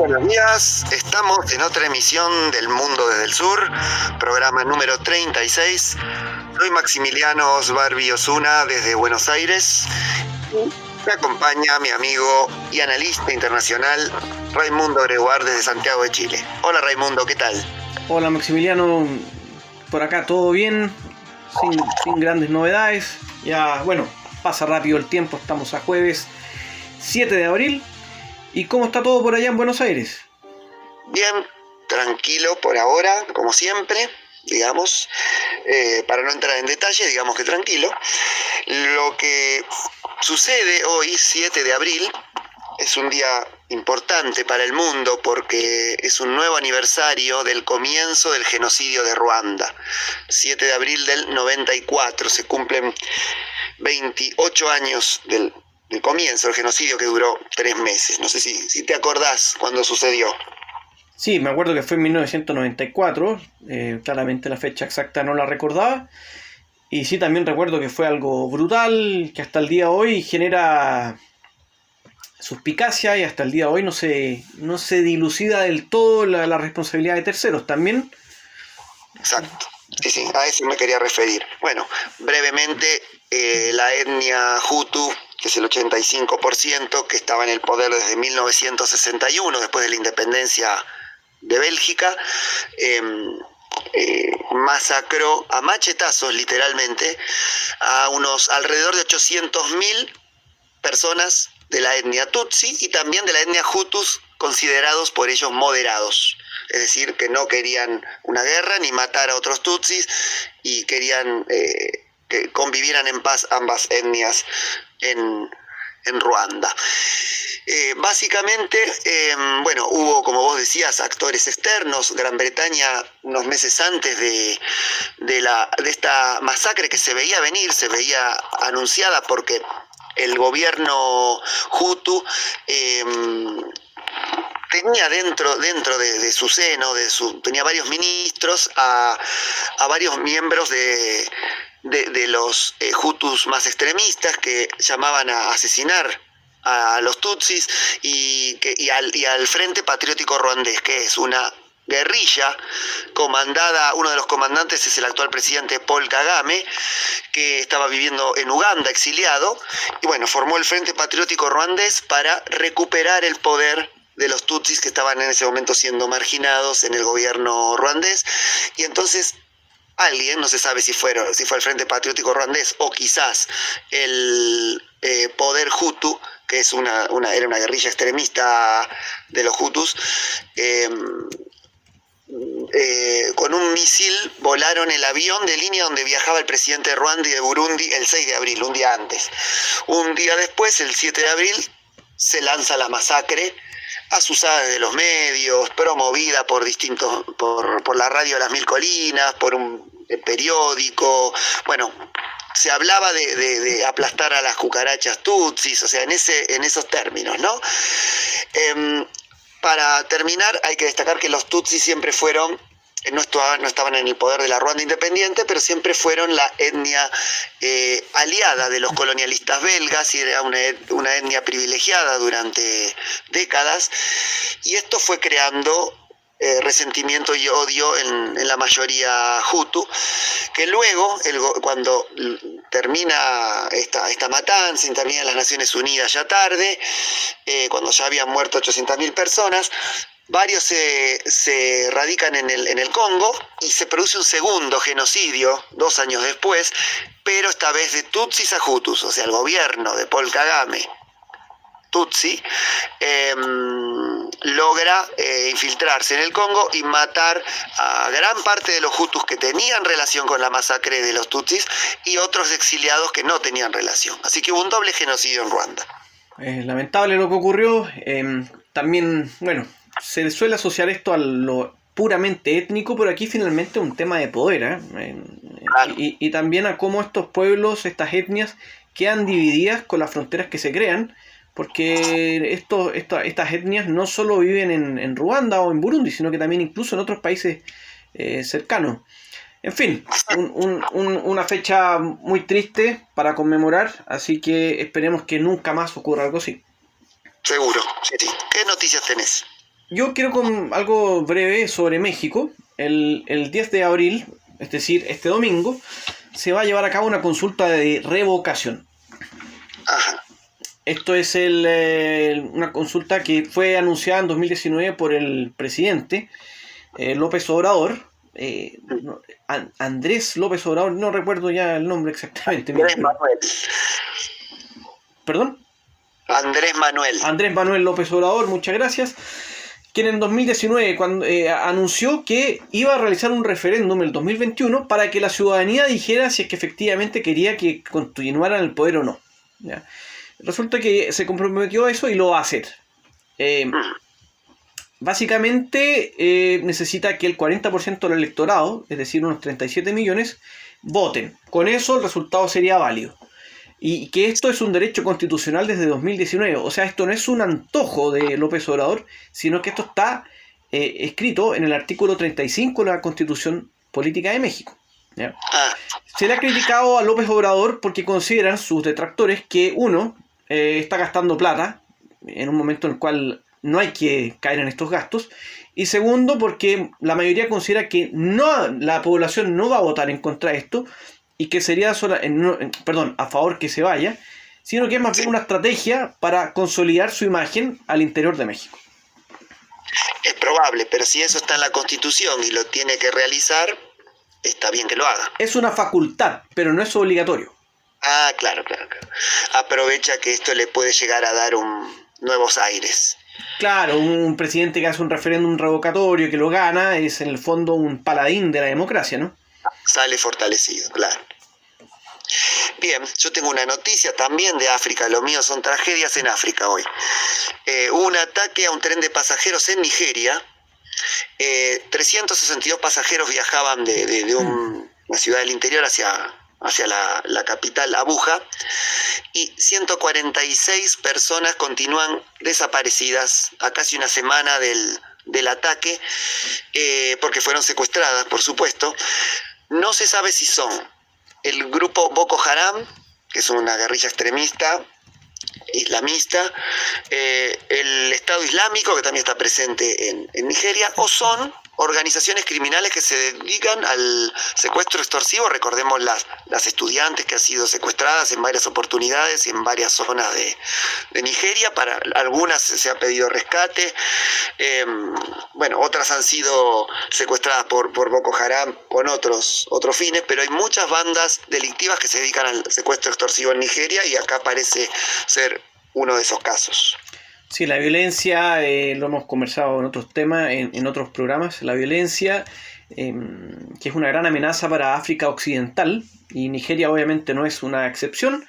buenos días. Estamos en otra emisión del Mundo desde el Sur, programa número 36. Soy Maximiliano Osbarbi Osuna desde Buenos Aires. Me acompaña mi amigo y analista internacional Raimundo Gregoire desde Santiago de Chile. Hola Raimundo, ¿qué tal? Hola Maximiliano, por acá todo bien, sin grandes novedades. Ya, bueno, pasa rápido el tiempo, estamos a jueves 7 de abril. ¿Y cómo está todo por allá en Buenos Aires? Bien, tranquilo por ahora, como siempre, digamos. Para no entrar en detalle, digamos que tranquilo. Lo que sucede hoy, 7 de abril, es un día importante para el mundo porque es un nuevo aniversario del comienzo del genocidio de Ruanda. 7 de abril del 94, se cumplen 28 años del comienzo del genocidio, que duró 3 meses. No sé si te acordás cuándo sucedió. Sí, me acuerdo que fue en 1994, claramente la fecha exacta no la recordaba. Y sí, también recuerdo que fue algo brutal, que hasta el día de hoy genera suspicacia y hasta el día de hoy no se dilucida del todo la responsabilidad de terceros también. Exacto, sí, a eso me quería referir. Bueno, brevemente, la etnia Hutu, que es el 85%, que estaba en el poder desde 1961, después de la independencia de Bélgica, masacró a machetazos, literalmente, a unos alrededor de 800.000 personas de la etnia Tutsi y también de la etnia Hutus, considerados por ellos moderados. Es decir, que no querían una guerra ni matar a otros Tutsis y querían que convivieran en paz ambas etnias en Ruanda. Básicamente, bueno, hubo, como vos decías, actores externos. Gran Bretaña, unos meses antes de esta masacre que se veía venir, se veía anunciada porque el gobierno Hutu tenía dentro de su seno, tenía varios ministros, a varios miembros de los Hutus más extremistas que llamaban a asesinar a los Tutsis y al Frente Patriótico Ruandés, que es una guerrilla comandada, uno de los comandantes es el actual presidente Paul Kagame, que estaba viviendo en Uganda, exiliado, y bueno, formó el Frente Patriótico Ruandés para recuperar el poder de los Tutsis que estaban en ese momento siendo marginados en el gobierno ruandés. Y entonces alguien, no se sabe si fue el Frente Patriótico Ruandés o quizás el poder Hutu, que es era una guerrilla extremista de los Hutus, con un misil volaron el avión de línea donde viajaba el presidente de Ruanda y de Burundi el 6 de abril, un día antes. Un día después, el 7 de abril, se lanza la masacre, asusada de los medios, promovida por la radio de las Mil Colinas, por un periódico. Bueno, se hablaba de aplastar a las cucarachas tutsis, o sea, en esos términos, ¿no? Para terminar, hay que destacar que los tutsis siempre fueron, no estaban en el poder de la Ruanda independiente, pero siempre fueron la etnia aliada de los colonialistas belgas y era una etnia privilegiada durante décadas, y esto fue creando resentimiento y odio en la mayoría Hutu, que luego, cuando termina esta matanza, intervienen las Naciones Unidas ya tarde, cuando ya habían muerto 800.000 personas, varios se radican en el Congo y se produce un segundo genocidio 2 años después, pero esta vez de Tutsis a Hutus, o sea, el gobierno de Paul Kagame Tutsi logra infiltrarse en el Congo y matar a gran parte de los Hutus que tenían relación con la masacre de los Tutsis y otros exiliados que no tenían relación. Así que hubo un doble genocidio en Ruanda. Lamentable lo que ocurrió. También, bueno, se suele asociar esto a lo puramente étnico, pero aquí finalmente es un tema de poder, Claro. y también a cómo estos pueblos, estas etnias, quedan divididas con las fronteras que se crean, porque estas etnias no solo viven en Ruanda o en Burundi, sino que también incluso en otros países cercanos. En fin, una fecha muy triste para conmemorar, así que esperemos que nunca más ocurra algo así. Seguro, sí. ¿Qué noticias tenés? Yo quiero con algo breve sobre México. El 10 de abril, es decir, este domingo, se va a llevar a cabo una consulta de revocación. Ajá. Esto es una consulta que fue anunciada en 2019 por el presidente López Obrador. Andrés López Obrador, no recuerdo ya el nombre exactamente. Andrés Manuel. ¿Perdón? Andrés Manuel López Obrador, muchas gracias. Quien en 2019 anunció que iba a realizar un referéndum en el 2021 para que la ciudadanía dijera si es que efectivamente quería que continuaran el poder o no. ¿Ya? Resulta que se comprometió a eso y lo va a hacer. Básicamente necesita que el 40% del electorado, es decir, unos 37 millones, voten. Con eso el resultado sería válido. Y que esto es un derecho constitucional desde 2019. O sea, esto no es un antojo de López Obrador, sino que esto está escrito en el artículo 35 de la Constitución Política de México. ¿Ya? Se le ha criticado a López Obrador porque consideran sus detractores que uno está gastando plata en un momento en el cual no hay que caer en estos gastos, y segundo porque la mayoría considera que la población no va a votar en contra de esto y que sería a favor que se vaya, sino que es más bien una estrategia para consolidar su imagen al interior de México. Es probable, pero si eso está en la Constitución y lo tiene que realizar, está bien que lo haga. Es una facultad, pero no es obligatorio. Claro. Aprovecha que esto le puede llegar a dar nuevos aires. Claro, un presidente que hace un referéndum revocatorio que lo gana es en el fondo un paladín de la democracia, ¿no? Sale fortalecido, claro. Bien, yo tengo una noticia también de África. Lo mío son tragedias en África hoy. Hubo un ataque a un tren de pasajeros en Nigeria. 362 pasajeros viajaban de una ciudad del interior hacia la capital, Abuja, y 146 personas continúan desaparecidas a casi una semana del ataque, porque fueron secuestradas, por supuesto. No se sabe si son el grupo Boko Haram, que es una guerrilla extremista islamista, el Estado Islámico, que también está presente en Nigeria, o son organizaciones criminales que se dedican al secuestro extorsivo. Recordemos las estudiantes que han sido secuestradas en varias oportunidades y en varias zonas de Nigeria. Para algunas se ha pedido rescate, otras han sido secuestradas por Boko Haram con otros fines, pero hay muchas bandas delictivas que se dedican al secuestro extorsivo en Nigeria, y acá parece ser uno de esos casos. Sí, la violencia, lo hemos conversado en otros temas, en otros programas, la violencia, que es una gran amenaza para África Occidental, y Nigeria obviamente no es una excepción.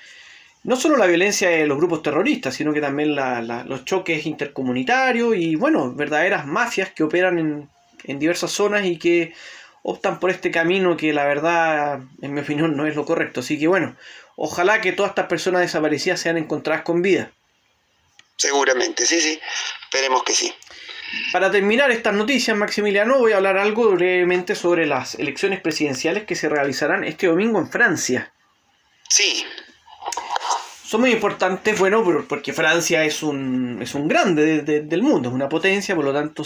No solo la violencia de los grupos terroristas, sino que también los choques intercomunitarios y, verdaderas mafias que operan en diversas zonas y que optan por este camino que la verdad, en mi opinión, no es lo correcto. Así que ojalá que todas estas personas desaparecidas sean encontradas con vida. Seguramente, sí, esperemos que sí. Para terminar estas noticias, Maximiliano, voy a hablar algo brevemente sobre las elecciones presidenciales que se realizarán este domingo en Francia. Sí. Son muy importantes, porque Francia es un grande del mundo, es una potencia, por lo tanto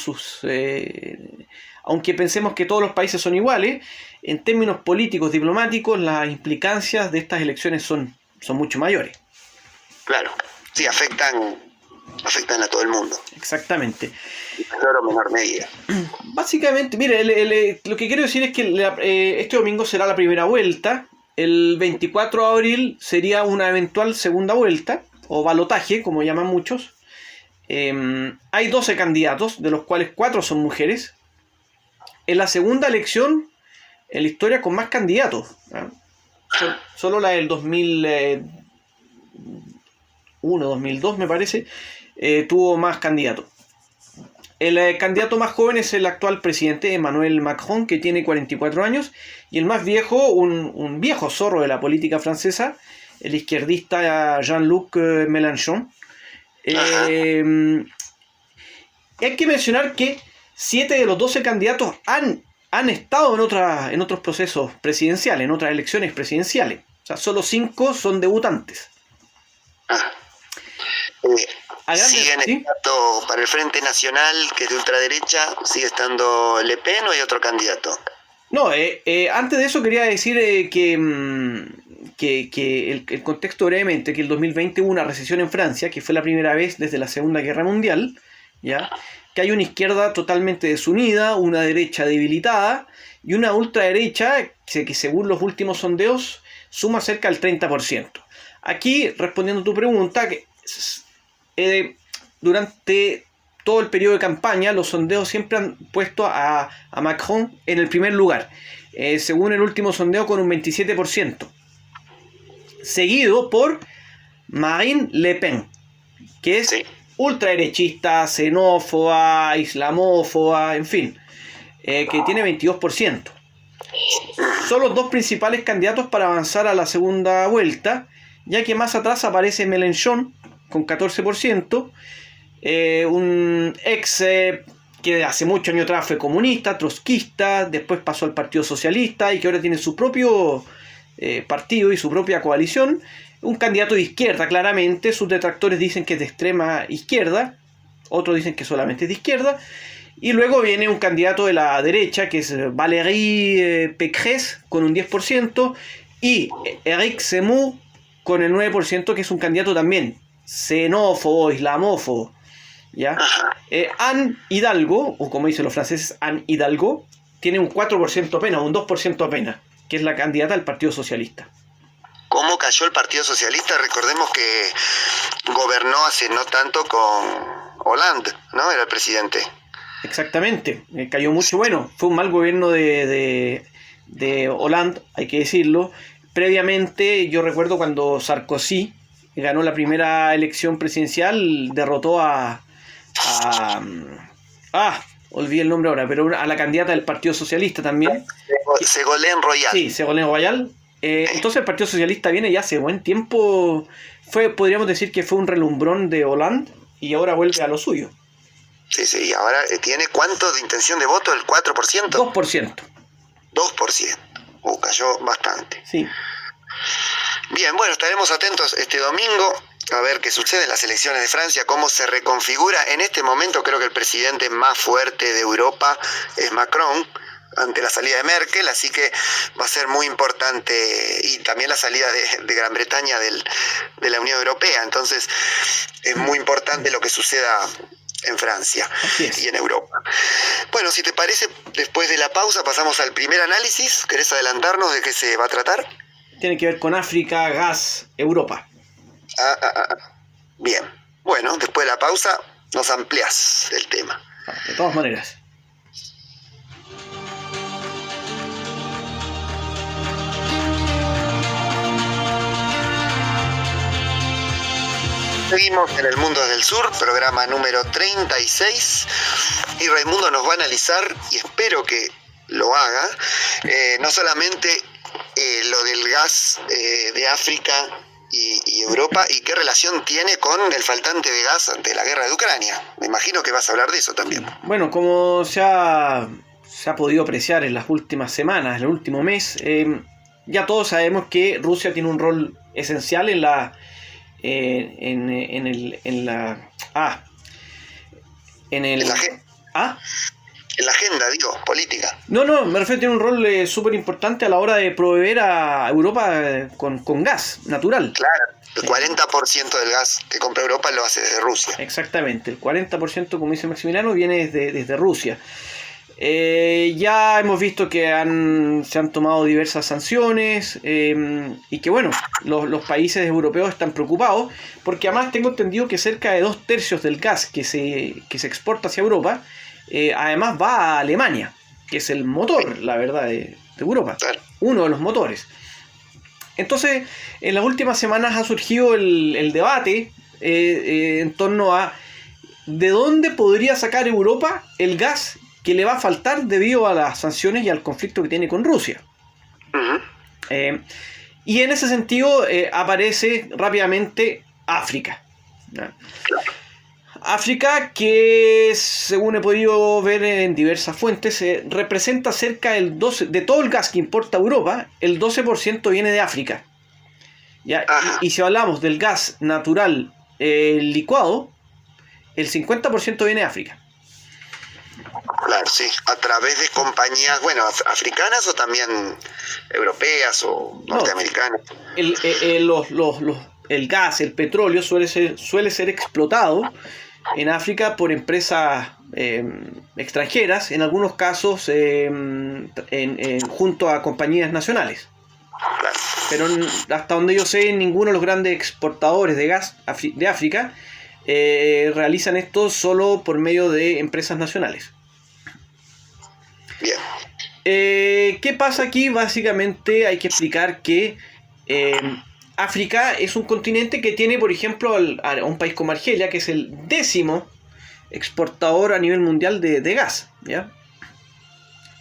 aunque pensemos que todos los países son iguales, en términos políticos, diplomáticos, las implicancias de estas elecciones son mucho mayores. Claro, sí, afectan a todo el mundo. Exactamente. En mayor o menor medida. Básicamente, mire, lo que quiero decir es que este domingo será la primera vuelta. El 24 de abril sería una eventual segunda vuelta, o balotaje, como llaman muchos. Hay 12 candidatos, de los cuales 4 son mujeres. Es la segunda elección en la historia con más candidatos. Solo la del 2001, 2002 me parece, tuvo más candidatos. El candidato más joven es el actual presidente Emmanuel Macron, que tiene 44 años, y el más viejo, un viejo zorro de la política francesa, el izquierdista Jean-Luc Mélenchon. Hay que mencionar que 7 de los 12 candidatos han estado en otros procesos presidenciales, en otras elecciones presidenciales. O sea, solo 5 son debutantes. siguen ¿sí? estando para el Frente Nacional, que es de ultraderecha, sigue estando Le Pen o hay otro candidato. No, antes de eso quería decir que el contexto brevemente, que el 2020 hubo una recesión en Francia, que fue la primera vez desde la Segunda Guerra Mundial, ¿ya? Que hay una izquierda totalmente desunida, una derecha debilitada y una ultraderecha que según los últimos sondeos suma cerca del 30%. Aquí, respondiendo a tu pregunta, durante todo el periodo de campaña, los sondeos siempre han puesto a Macron en el primer lugar, según el último sondeo con un 27%, seguido por Marine Le Pen, que es ultraderechista, xenófoba, islamófoba, en fin, que tiene 22%. Son los dos principales candidatos para avanzar a la segunda vuelta, ya que más atrás aparece Mélenchon con 14%, un ex que hace muchos años atrás fue comunista, trotskista, después pasó al Partido Socialista y que ahora tiene su propio partido y su propia coalición. Un candidato de izquierda, claramente. Sus detractores dicen que es de extrema izquierda, otros dicen que solamente es de izquierda. Y luego viene un candidato de la derecha, que es Valérie Pécresse, con un 10%, y Éric Zemmour con el 9%, que es un candidato también xenófobo, islamófobo, ¿ya? Anne Hidalgo, o como dicen los franceses, Anne Hidalgo, tiene un 4% apenas, un 2% apenas, que es la candidata del Partido Socialista. ¿Cómo cayó el Partido Socialista? Recordemos que gobernó hace no tanto con Hollande, ¿no? Era el presidente. Exactamente, cayó mucho. Bueno, fue un mal gobierno de Hollande, hay que decirlo. Previamente, yo recuerdo cuando Sarkozy ganó la primera elección presidencial, derrotó olvidé el nombre ahora, pero a la candidata del Partido Socialista también. Ségolène Royal. Sí, Ségolène Royal. Entonces el Partido Socialista viene ya hace buen tiempo. Podríamos decir que fue un relumbrón de Hollande y ahora vuelve a lo suyo. Sí, ahora tiene ¿cuánto de intención de voto? ¿El 4%? 2%. 2%. Cayó bastante. Sí. Bien, bueno, estaremos atentos este domingo a ver qué sucede en las elecciones de Francia, cómo se reconfigura. En este momento creo que el presidente más fuerte de Europa es Macron, ante la salida de Merkel, así que va a ser muy importante, y también la salida de Gran Bretaña de la Unión Europea. Entonces es muy importante lo que suceda en Francia y en Europa. Bueno, si te parece, después de la pausa pasamos al primer análisis. ¿Querés adelantarnos de qué se va a tratar? Tiene que ver con África, gas, Europa. Bien. Bueno, después de la pausa nos ampliás el tema. De todas maneras. Seguimos en El Mundo desde el Sur, programa número 36, y Raimundo nos va a analizar, y espero que lo haga, no solamente lo del gas de África y Europa, y qué relación tiene con el faltante de gas ante la guerra de Ucrania. Me imagino que vas a hablar de eso también. Bueno, como se ha podido apreciar en las últimas semanas, en el último mes, ya todos sabemos que Rusia tiene un rol esencial en la agenda, política. No, me refiero a tener un rol súper importante a la hora de proveer a Europa con gas natural. Claro, el 40% del gas que compra Europa lo hace desde Rusia. Exactamente, el 40%, como dice Maximiliano, viene desde Rusia. Ya hemos visto que se han tomado diversas sanciones y que bueno, los países europeos están preocupados porque además tengo entendido que cerca de 2/3 del gas que se exporta hacia Europa además va a Alemania, que es el motor, la verdad, de Europa, claro. Uno de los motores. Entonces, en las últimas semanas ha surgido el debate en torno a de dónde podría sacar Europa el gas que le va a faltar debido a las sanciones y al conflicto que tiene con Rusia. Uh-huh. Y en ese sentido aparece rápidamente África. ¿No? África, que según he podido ver en diversas fuentes, representa cerca del 12% de todo el gas que importa Europa, el 12% viene de África. ¿Ya? Y si hablamos del gas natural licuado, el 50% viene de África. Claro, sí, a través de compañías, bueno, africanas o también europeas o norteamericanas. El gas, el petróleo suele ser explotado en África por empresas extranjeras, en algunos casos junto a compañías nacionales. Claro. Pero hasta donde yo sé, ninguno de los grandes exportadores de gas de África realizan esto solo por medio de empresas nacionales. Bien. ¿Qué pasa aquí? Básicamente hay que explicar que África es un continente que tiene, por ejemplo, a un país como Argelia, que es el 10º exportador a nivel mundial de gas, ¿ya?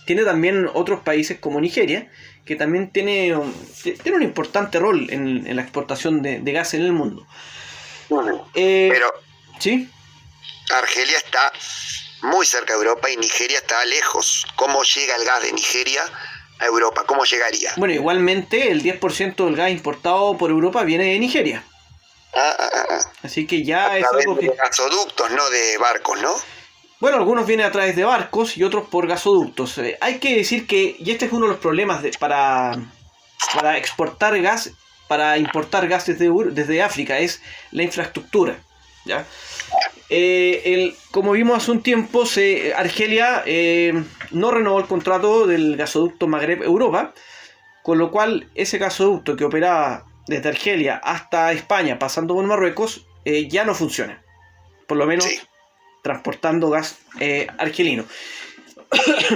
Tiene también otros países como Nigeria, que también tiene un importante rol en la exportación de gas en el mundo. Pero ¿sí? Argelia está muy cerca de Europa y Nigeria está lejos. ¿Cómo llega el gas de Nigeria a Europa? ¿Cómo llegaría? Bueno, igualmente el 10% del gas importado por Europa viene de Nigeria. Así que ya es algo que... de gasoductos, no de barcos, ¿no? Bueno, algunos vienen a través de barcos y otros por gasoductos. Hay que decir que, y este es uno de los problemas para exportar gas, para importar gas desde África, es la infraestructura, ¿ya? Como vimos hace un tiempo, Argelia no renovó el contrato del gasoducto Magreb-Europa, con lo cual ese gasoducto que operaba desde Argelia hasta España, pasando por Marruecos, ya no funciona. Por lo menos sí, transportando gas argelino.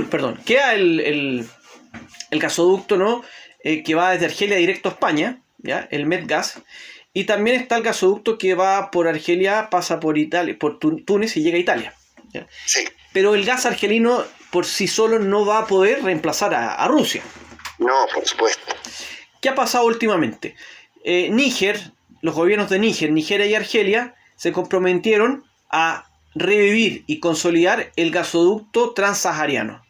Perdón. Queda el gasoducto, ¿no? Que va desde Argelia directo a España, ¿ya? El Medgas. Y también está el gasoducto que va por Argelia, pasa por Italia, por Túnez y llega a Italia, ¿ya? Sí. Pero el gas argelino por sí solo no va a poder reemplazar a Rusia. No, por supuesto. ¿Qué ha pasado últimamente? Níger, los gobiernos de Níger, Nigeria y Argelia se comprometieron a revivir y consolidar el gasoducto transsahariano,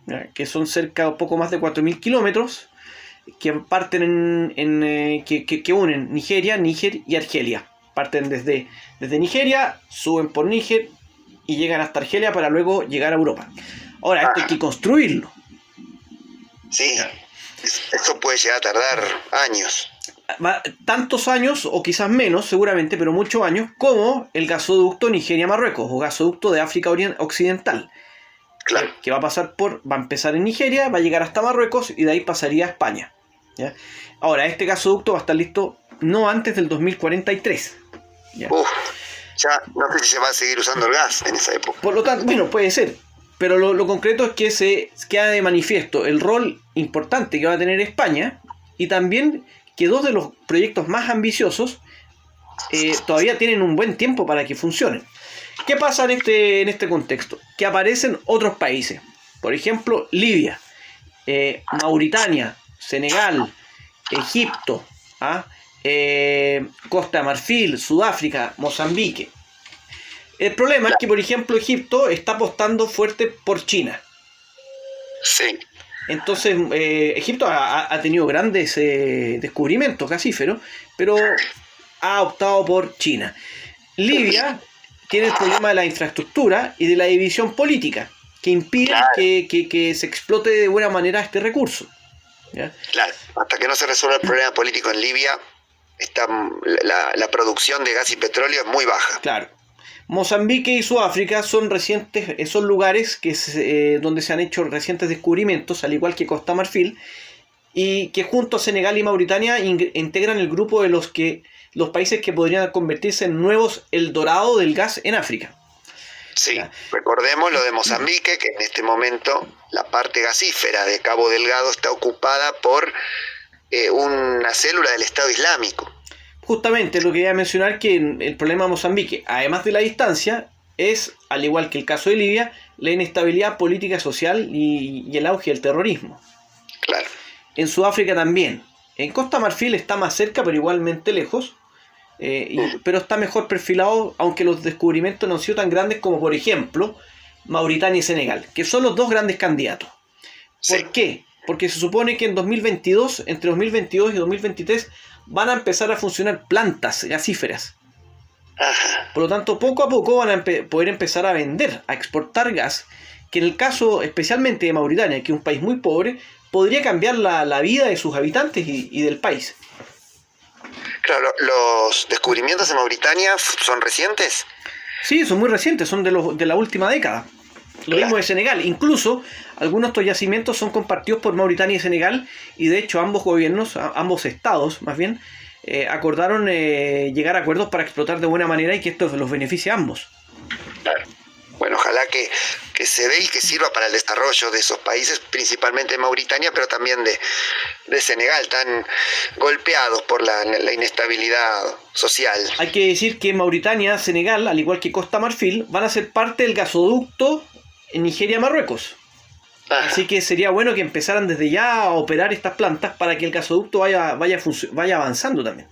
¿ya? Que son cerca un poco más de 4.000 kilómetros que parten que unen Nigeria, Níger y Argelia. Parten desde Nigeria, suben por Níger y llegan hasta Argelia para luego llegar a Europa. Ahora, esto hay que construirlo. Sí, esto puede llegar a tardar años. Tantos años, o quizás menos, seguramente, pero muchos años, como el gasoducto Nigeria-Marruecos, o gasoducto de África Occidental. Claro. Que va a empezar en Nigeria, va a llegar hasta Marruecos y de ahí pasaría a España, ¿ya? Ahora, este gasoducto va a estar listo no antes del 2043. ¿Ya? Ya no sé si se va a seguir usando el gas en esa época. Por lo tanto, bueno, puede ser. Pero lo concreto es que se queda de manifiesto el rol importante que va a tener España y también que dos de los proyectos más ambiciosos todavía tienen un buen tiempo para que funcionen. ¿Qué pasa en este contexto? Que aparecen otros países. Por ejemplo, Libia, Mauritania, Senegal, Egipto, Costa de Marfil, Sudáfrica, Mozambique. El problema es que, por ejemplo, Egipto está apostando fuerte por China. Sí. Entonces, Egipto ha tenido grandes descubrimientos gasíferos, pero ha optado por China. Libia tiene el problema de la infraestructura y de la división política, que impide que se explote de buena manera este recurso, ¿ya? Claro, hasta que no se resuelva el problema político en Libia, la producción de gas y petróleo es muy baja. Claro. Mozambique y Sudáfrica son lugares donde se han hecho recientes descubrimientos, al igual que Costa Marfil, y que junto a Senegal y Mauritania integran el grupo de los países que podrían convertirse en nuevos Eldorado del gas en África. Sí, recordemos lo de Mozambique, que en este momento la parte gasífera de Cabo Delgado está ocupada por una célula del Estado Islámico. Justamente lo que iba a mencionar, que el problema de Mozambique, además de la distancia, es, al igual que el caso de Libia, la inestabilidad política, social y el auge del terrorismo. Claro. En Sudáfrica también. En Costa Marfil está más cerca, pero igualmente lejos. Pero está mejor perfilado, aunque los descubrimientos no han sido tan grandes como, por ejemplo, Mauritania y Senegal, que son los dos grandes candidatos. Sí. ¿Por qué? Porque se supone que entre 2022 y 2023 van a empezar a funcionar plantas gasíferas. Ajá. Por lo tanto, poco a poco van a poder empezar a vender, a exportar gas, que en el caso especialmente de Mauritania, que es un país muy pobre, podría cambiar la vida de sus habitantes y del país. Claro, los descubrimientos en Mauritania son recientes. Sí, son muy recientes, son de la última década. Lo mismo de Senegal. Incluso algunos de estos yacimientos son compartidos por Mauritania y Senegal, y de hecho ambos gobiernos, ambos estados más bien, acordaron llegar a acuerdos para explotar de buena manera y que esto los beneficie a ambos. Claro. Bueno, ojalá que se dé y que sirva para el desarrollo de esos países, principalmente Mauritania, pero también de Senegal, tan golpeados por la inestabilidad social. Hay que decir que Mauritania, Senegal, al igual que Costa Marfil, van a ser parte del gasoducto en Nigeria-Marruecos. Así que sería bueno que empezaran desde ya a operar estas plantas para que el gasoducto vaya avanzando también.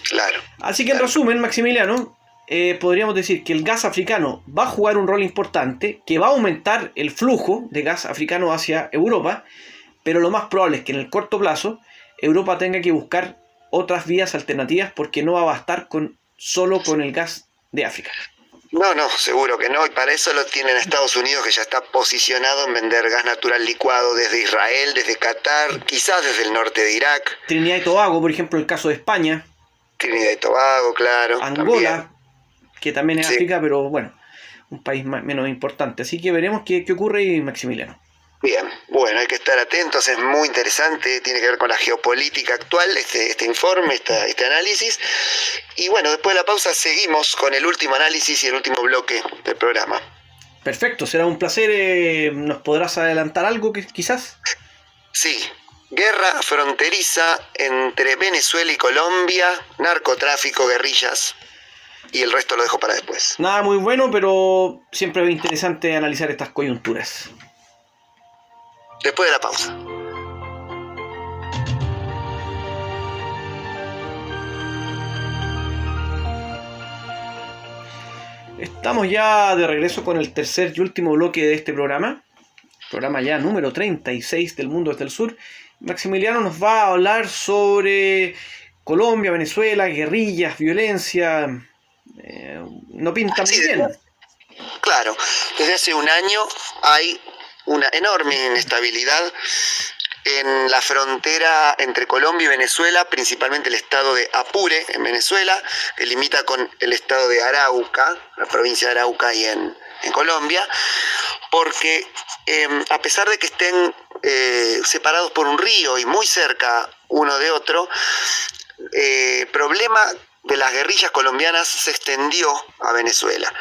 Claro. Así que en resumen, Maximiliano, podríamos decir que el gas africano va a jugar un rol importante, que va a aumentar el flujo de gas africano hacia Europa, pero lo más probable es que en el corto plazo Europa tenga que buscar otras vías alternativas porque no va a bastar solo con el gas de África. No, seguro que no, y para eso lo tienen Estados Unidos, que ya está posicionado en vender gas natural licuado desde Israel, desde Qatar, quizás desde el norte de Irak. Trinidad y Tobago, por ejemplo, el caso de España. Trinidad y Tobago, claro. Angola, también. Que también es África, pero bueno, un país menos importante. Así que veremos qué ocurre ahí, Maximiliano. Bien, bueno, hay que estar atentos, es muy interesante, tiene que ver con la geopolítica actual, este informe, este análisis. Y bueno, después de la pausa seguimos con el último análisis y el último bloque del programa. Perfecto, será un placer. ¿Nos podrás adelantar algo quizás? Sí, guerra fronteriza entre Venezuela y Colombia, narcotráfico, guerrillas, y el resto lo dejo para después. Nada muy bueno, pero siempre es interesante analizar estas coyunturas. Después de la pausa. Estamos ya de regreso con el tercer y último bloque de este programa ya número 36 del Mundo desde el Sur. Maximiliano nos va a hablar sobre Colombia, Venezuela, guerrillas, violencia. No pinta muy bien. Claro, desde hace un año hay una enorme inestabilidad en la frontera entre Colombia y Venezuela, principalmente el estado de Apure, en Venezuela, que limita con el estado de Arauca, la provincia de Arauca y en Colombia, porque a pesar de que estén separados por un río y muy cerca uno de otro, el problema de las guerrillas colombianas se extendió a Venezuela.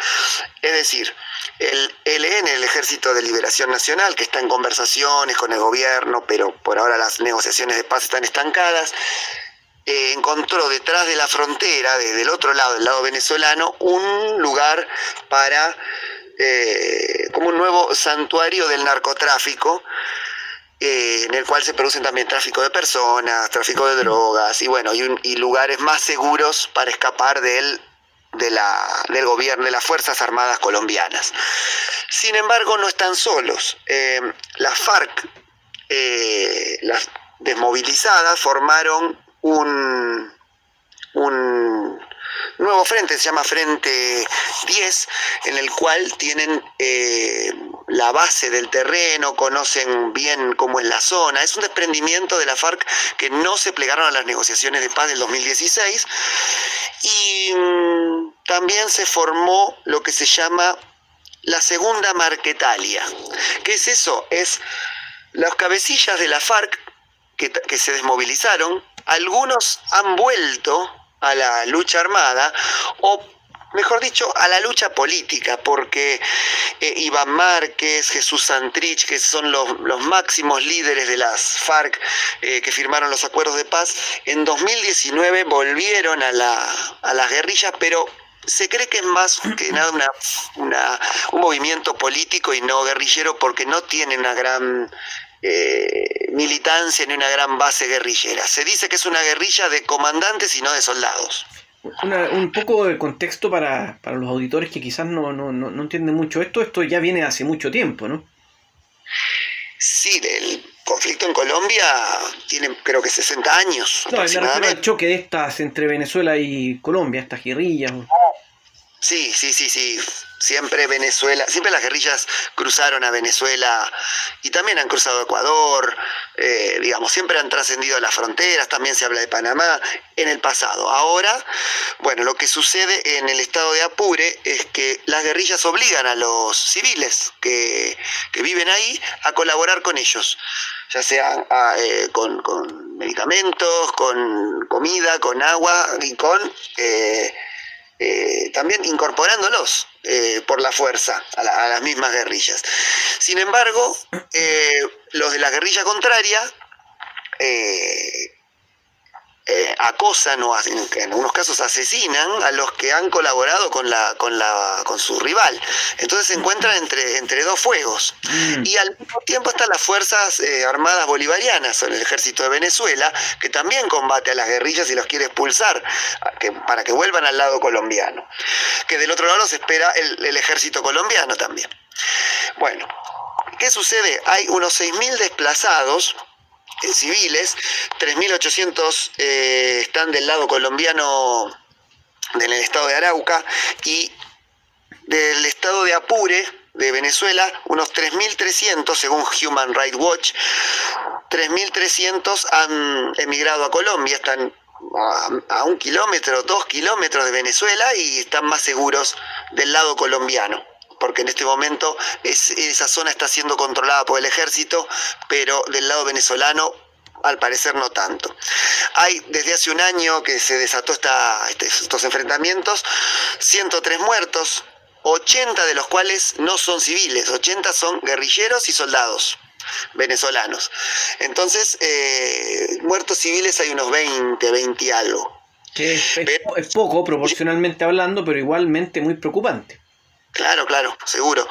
Es decir, el ELN, el Ejército de Liberación Nacional, que está en conversaciones con el gobierno, pero por ahora las negociaciones de paz están estancadas, encontró detrás de la frontera, desde el otro lado, del lado venezolano, un lugar para, como un nuevo santuario del narcotráfico, en el cual se producen también tráfico de personas, tráfico de drogas y bueno, y lugares más seguros para escapar del gobierno, de las Fuerzas Armadas colombianas. Sin embargo, no están solos. Las FARC, las desmovilizadas, formaron un nuevo frente, se llama Frente 10, en el cual tienen la base del terreno, conocen bien cómo es la zona. Es un desprendimiento de la FARC que no se plegaron a las negociaciones de paz del 2016 y también se formó lo que se llama la Segunda Marquetalia. ¿Qué es eso? Es los cabecillas de la FARC que se desmovilizaron, algunos han vuelto a la lucha armada, o mejor dicho, a la lucha política, porque Iván Márquez, Jesús Santrich, que son los máximos líderes de las FARC que firmaron los acuerdos de paz, en 2019 volvieron a las guerrillas, pero se cree que es más que nada un movimiento político y no guerrillero, porque no tiene una gran militancia ni una gran base guerrillera. Se dice que es una guerrilla de comandantes y no de soldados. Un poco de contexto para los auditores que quizás no entienden mucho esto. Esto ya viene hace mucho tiempo, ¿no? Sí, el conflicto en Colombia tiene creo que 60 años. No, me refiero al choque de estas entre Venezuela y Colombia, estas guerrillas. Sí, sí, sí, sí. Siempre Venezuela, siempre las guerrillas cruzaron a Venezuela y también han cruzado Ecuador, digamos, siempre han trascendido las fronteras, también se habla de Panamá en el pasado. Ahora, bueno, lo que sucede en el estado de Apure es que las guerrillas obligan a los civiles que viven ahí a colaborar con ellos, ya sea con medicamentos, con comida, con agua y con... también incorporándolos por la fuerza a las mismas guerrillas. Sin embargo, los de la guerrilla contraria acosan o en algunos casos asesinan a los que han colaborado con su rival. Entonces se encuentran entre dos fuegos. Y al mismo tiempo están las fuerzas armadas bolivarianas, el ejército de Venezuela, que también combate a las guerrillas y los quiere expulsar para que vuelvan al lado colombiano. Que del otro lado se espera el ejército colombiano también. Bueno, ¿qué sucede? Hay unos 6.000 desplazados civiles, 3.800 están del lado colombiano en el estado de Arauca, y del estado de Apure, de Venezuela, unos 3.300, según Human Rights Watch, 3.300 han emigrado a Colombia, están a 1 kilómetro, 2 kilómetros de Venezuela y están más seguros del lado colombiano, porque en este momento esa zona está siendo controlada por el ejército, pero del lado venezolano al parecer no tanto. Hay desde hace un año que se desató estos enfrentamientos, 103 muertos, 80 de los cuales no son civiles, 80 son guerrilleros y soldados venezolanos. Entonces, muertos civiles hay unos 20 y algo. Que es poco proporcionalmente hablando, pero igualmente muy preocupante. Claro, seguro.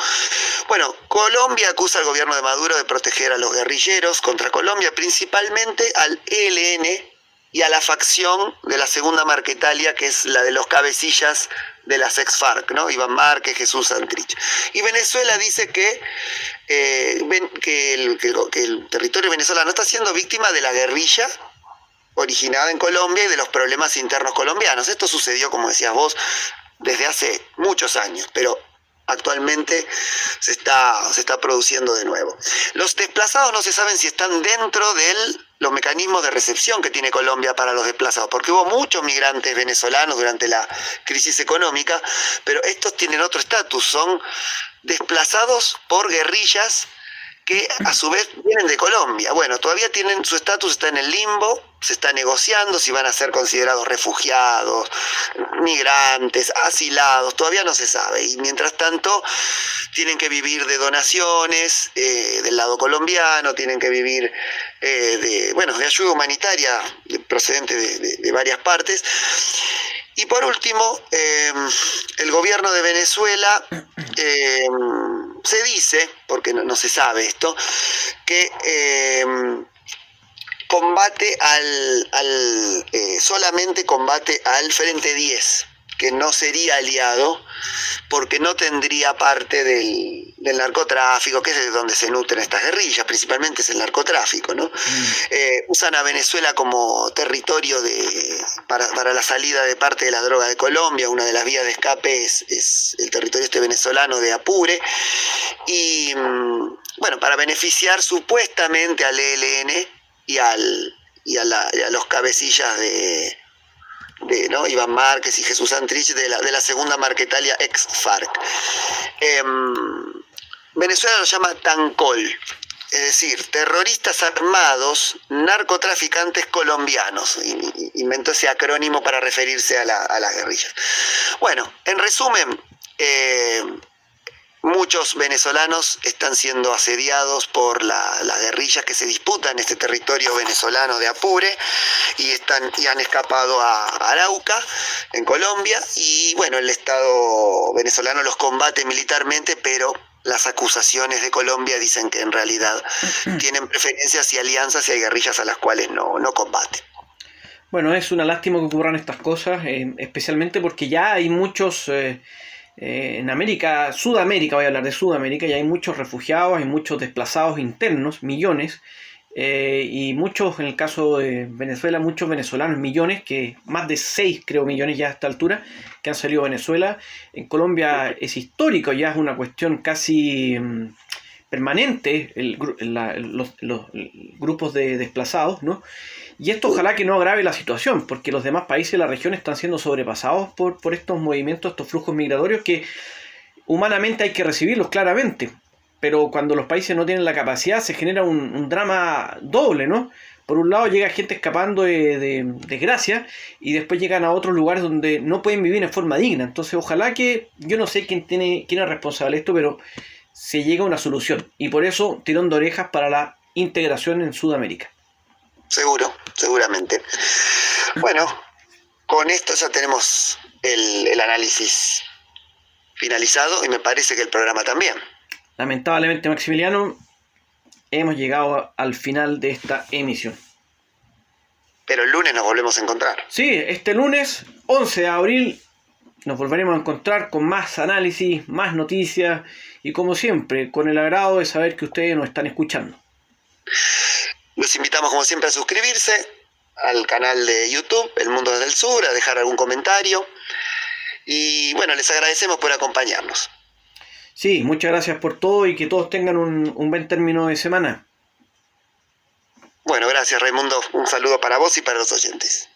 Bueno, Colombia acusa al gobierno de Maduro de proteger a los guerrilleros contra Colombia, principalmente al ELN y a la facción de la segunda Marquetalia, que es la de los cabecillas de las ex-FARC, ¿no? Iván Márquez, Jesús Santrich. Y Venezuela dice que el territorio venezolano está siendo víctima de la guerrilla originada en Colombia y de los problemas internos colombianos. Esto sucedió, como decías vos, desde hace muchos años, pero actualmente se está produciendo de nuevo. Los desplazados no se saben si están dentro de los mecanismos de recepción que tiene Colombia para los desplazados, porque hubo muchos migrantes venezolanos durante la crisis económica, pero estos tienen otro estatus, son desplazados por guerrillas que a su vez vienen de Colombia. Bueno, todavía tienen su estatus, está en el limbo, se está negociando si van a ser considerados refugiados, migrantes, asilados, todavía no se sabe. Y mientras tanto tienen que vivir de donaciones del lado colombiano, tienen que vivir de ayuda humanitaria procedente de varias partes. Y por último, el gobierno de Venezuela se dice, porque no se sabe esto, que solamente combate al Frente 10, que no sería aliado porque no tendría parte del narcotráfico, que es de donde se nutren estas guerrillas, principalmente es el narcotráfico, ¿no? Usan a Venezuela como territorio para la salida de parte de la droga de Colombia. Una de las vías de escape es el territorio venezolano de Apure, y para beneficiar supuestamente al ELN y a los cabecillas de Iván Márquez y Jesús Santrich de la segunda Marquetalia ex-FARC. Venezuela lo llama TANCOL, es decir, terroristas armados, narcotraficantes colombianos. Inventó ese acrónimo para referirse a las guerrillas. Bueno, en resumen, muchos venezolanos están siendo asediados por las guerrillas que se disputan este territorio venezolano de Apure y han escapado a Arauca, en Colombia, y bueno, el Estado venezolano los combate militarmente, pero las acusaciones de Colombia dicen que en realidad tienen preferencias y alianzas y hay guerrillas a las cuales no combaten. Bueno, es una lástima que ocurran estas cosas, especialmente porque ya hay muchos... en Sudamérica, voy a hablar de Sudamérica, ya hay muchos refugiados, hay muchos desplazados internos, millones, y muchos, en el caso de Venezuela, muchos venezolanos, millones, que más de 6 creo millones ya a esta altura, que han salido de Venezuela. En Colombia es histórico, ya es una cuestión casi permanente, los grupos de desplazados, ¿no? Y esto ojalá que no agrave la situación, porque los demás países de la región están siendo sobrepasados por estos movimientos, estos flujos migratorios que humanamente hay que recibirlos claramente, pero cuando los países no tienen la capacidad se genera un drama doble, ¿no? Por un lado llega gente escapando de desgracia y después llegan a otros lugares donde no pueden vivir en forma digna. Entonces ojalá que, yo no sé quién es responsable de esto, pero se llegue a una solución. Y por eso tirón de orejas para la integración en Sudamérica. Seguramente. Bueno, con esto ya tenemos el análisis finalizado y me parece que el programa también. Lamentablemente, Maximiliano, hemos llegado al final de esta emisión. Pero el lunes nos volvemos a encontrar. Sí, este lunes 11 de abril nos volveremos a encontrar con más análisis, más noticias y como siempre, con el agrado de saber que ustedes nos están escuchando. Los invitamos como siempre a suscribirse al canal de YouTube, El Mundo desde el Sur, a dejar algún comentario. Y bueno, les agradecemos por acompañarnos. Sí, muchas gracias por todo y que todos tengan un buen término de semana. Bueno, gracias Raimundo. Un saludo para vos y para los oyentes.